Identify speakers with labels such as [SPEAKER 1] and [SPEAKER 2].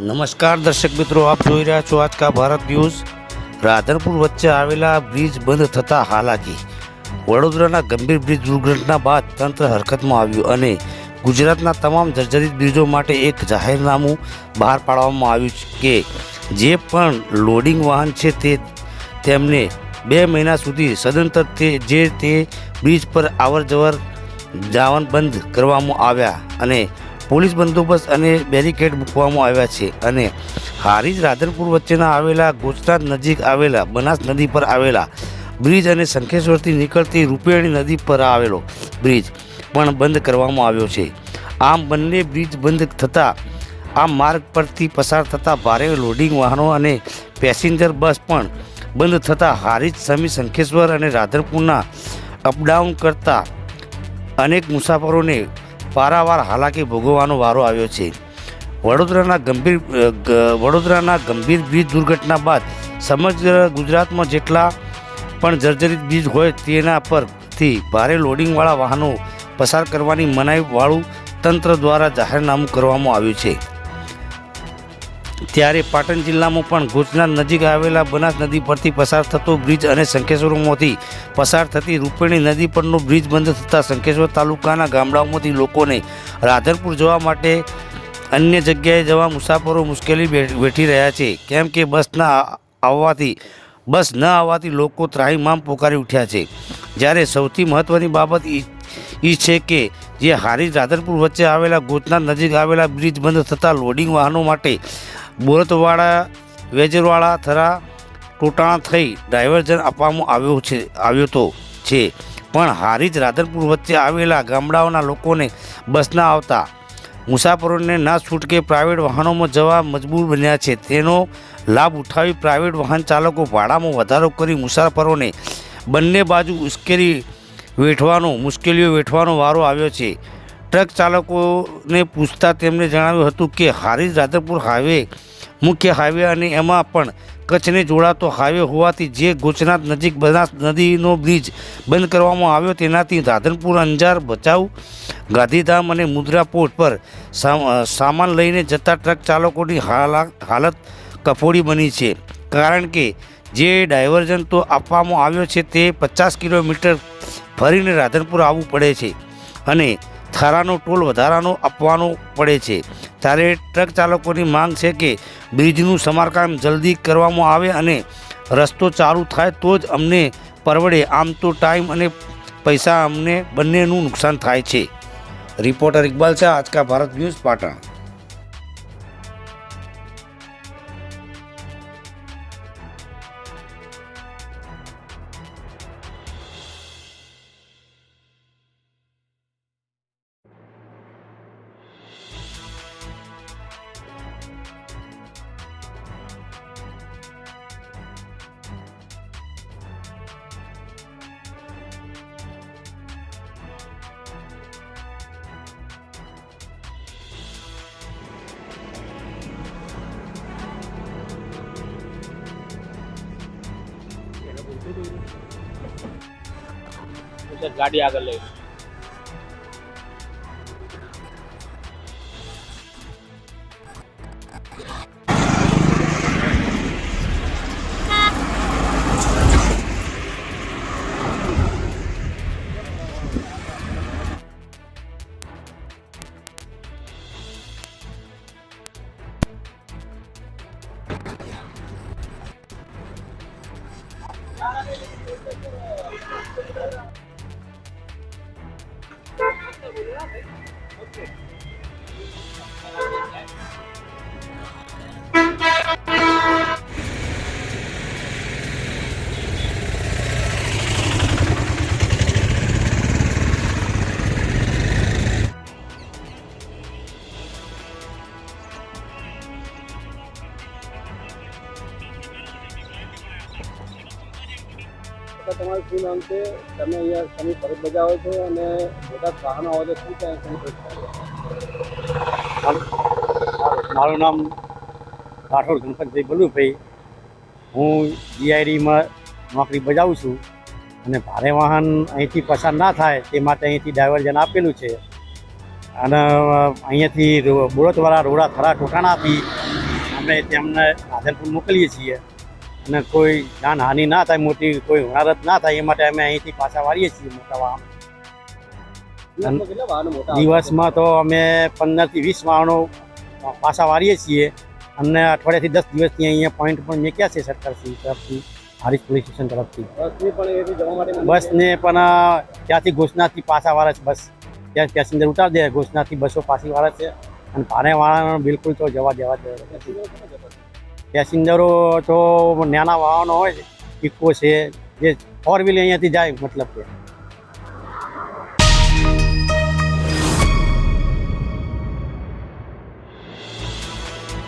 [SPEAKER 1] નમસ્કાર દર્શક મિત્રો, આપ જોઈ રહ્યા છો આજ કા ભારત ન્યૂઝ। રાધનપુર વચ્ચે આવેલા બ્રિજ બંધ થતા હાલાકી। વડોદરાના ગંભીર બ્રિજ દુર્ઘટના બાદ તંત્ર હરકતમાં આવ્યું અને ગુજરાતના તમામ જર્જરિત બ્રિજો માટે એક જાહેરનામું બહાર પાડવામાં આવ્યું કે જે પણ લોડિંગ વાહન છે તેમને 2 મહિના સુધી સદંતર તે બ્રિજ પર અવરજવર જવાનું બંધ કરવામાં આવ્યા અને પોલીસ બંદોબસ્ત અને બેરિકેડ મૂકવામાં આવ્યા છે અને હારીજ રાધનપુર વચ્ચેના આવેલા ગોચનાથ નજીક આવેલા બનાસ નદી પર આવેલા બ્રિજ અને શંખેશ્વરથી નીકળતી રૂપેણી નદી પર આવેલો બ્રિજ પણ બંધ કરવામાં આવ્યો છે। આમ બંને બ્રિજ બંધ થતાં આ માર્ગ પરથી પસાર થતા ભારે લોડિંગ વાહનો અને પેસેન્જર બસ પણ બંધ થતાં હારીજ સમી શંખેશ્વર અને રાધનપુરના અપડાઉન કરતા અનેક મુસાફરોને પારાવાર હાલાકી ભોગવવાનો વારો આવ્યો છે। વડોદરાના ગંભીર બ્રિજ દુર્ઘટના બાદ સમગ્ર ગુજરાતમાં જેટલા પણ જર્જરિત બ્રિજ હોય તેના પરથી ભારે લોડિંગવાળા વાહનો પસાર કરવાની મનાઈવાળું તંત્ર દ્વારા જાહેરનામું કરવામાં આવ્યું છે। ત્યારે પાટણ જિલ્લામાં પણ ગોચનાથ નજીક આવેલા બનાસ નદી પરથી પસાર થતો બ્રિજ અને શંખેશ્વરમાંથી પસાર થતી રૂપેણી નદી પરનો બ્રિજ બંધ થતાં શંખેશ્વર તાલુકાના ગામડાઓમાંથી લોકોને રાધનપુર જવા માટે અન્ય જગ્યાએ જવા મુસાફરો મુશ્કેલી વેઠી રહ્યા છે, કેમ કે બસ ન આવવાથી લોકો ત્રાહિમામ પોકારી ઉઠ્યા છે। જ્યારે સૌથી મહત્ત્વની બાબત એ છે કે જે હારીજ રાધનપુર વચ્ચે આવેલા ગોચનાથ નજીક આવેલા બ્રિજ બંધ થતાં લોડિંગ વાહનો માટે બોરતવાડા વેજરવાડા થરા ટોટાણા થઈ ડાયવર્ઝન આપવામાં આવ્યો છે પણ હારીજ રાધનપુર વચ્ચે આવેલા ગામડાઓના લોકોને બસ ના આવતા મુસાફરોને ના છૂટકે પ્રાઇવેટ વાહનોમાં જવા મજબૂર બન્યા છે। તેનો લાભ ઉઠાવી પ્રાઇવેટ વાહન ચાલકો ભાડામાં વધારો કરી મુસાફરોને બંને બાજુ મુશ્કેલીઓ વેઠવાનો વારો આવ્યો છે। ટ્રક ચાલકોને પૂછતા તેમણે જણાવ્યું હતું કે હારીજ રાધનપુર હાઈવે મુખ્ય હાઈવે અને એમાં પણ કચ્છને જોડાતો હાઈવે હોવાથી જે ગોચનાથ નજીક બનાસ નદીનો બ્રિજ બંધ કરવામાં આવ્યો તેનાથી રાધનપુર, અંજાર, ભચાઉ, ગાંધીધામ અને મુદ્રા પોર્ટ પર સામાન લઈને જતા ટ્રક ચાલકોની હાલત કફોડી બની છે, કારણ કે જે ડાયવર્ઝન તો આપવામાં આવ્યો છે તે 50 કિલોમીટર ફરીને રાધનપુર આવવું પડે છે અને થારાનો ટોલ વધારાનો આપવાનો પડે છે। ત્યારે ટ્રક ચાલકોની માંગ છે કે બ્રિજનું સમારકામ જલ્દી કરવામાં આવે અને રસ્તો ચાલુ થાય તો જ અમને પરવડે, આમ તો ટાઈમ અને પૈસા અમને બંનેનું નુકસાન થાય છે। રિપોર્ટર ઇકબાલ શાહ, આજ કા ભારત ન્યૂઝ, પાટણ।
[SPEAKER 2] ગાડી આગળ લઈ
[SPEAKER 3] તમારું શું નામ છે? તમે અહીંયા શની ફરજ બજાવો છો અને મોટા વાહનો આવે તો શું ત્યાં શની ફરજ?
[SPEAKER 2] મારું નામ રાઠોડ ગણપતભાઈ બલુભાઈ। હું જીઆઈડીમાં નોકરી બજાવું છું અને ભારે વાહન અહીંથી પસાર ના થાય તે માટે અહીંથી ડાયવર્ઝન આપેલું છે અને અહીંયાથી બોરતવાળા રોડા થરા ટોટાણાથી અમે તેમને રાધનપુર મોકલીએ છીએ અને કોઈ જાનહાનિ ના થાય, મોટી કોઈ હોનારત ના થાય એ માટે અમે અહીંથી પાછા વાળીએ છીએ મોટા વાહન.
[SPEAKER 3] દિવસમાં કેટલા વાહનો મોટા આવતા
[SPEAKER 2] દિવસમાં તો અમે 15 થી 20 વાહનો પાછા વાળીએ છીએ અને અઠવાડિયાથી 10 દિવસથી અહીંયા પોઈન્ટ પણ મેક્યા છે સરકારશ્રી તરફથી, હારીજ પોલીસ સ્ટેશન તરફથી.
[SPEAKER 3] બસની પણ એથી જવા માટે
[SPEAKER 2] બસને પણ ત્યાંથી ઘોષણાથી પાછા વાળે છે. બસ ત્યાં પેસેન્જર ઉતારી દે, ઘોષણાથી બસો પાછી વાળે છે અને ભારે વાળાનો બિલકુલ તો જવા દેવા જ નથી. પેસેન્જરો તો નાના વાહનો હોય, ઇકો છે, જે 4 વ્હીલ અહીંયાથી જાય મતલબ કે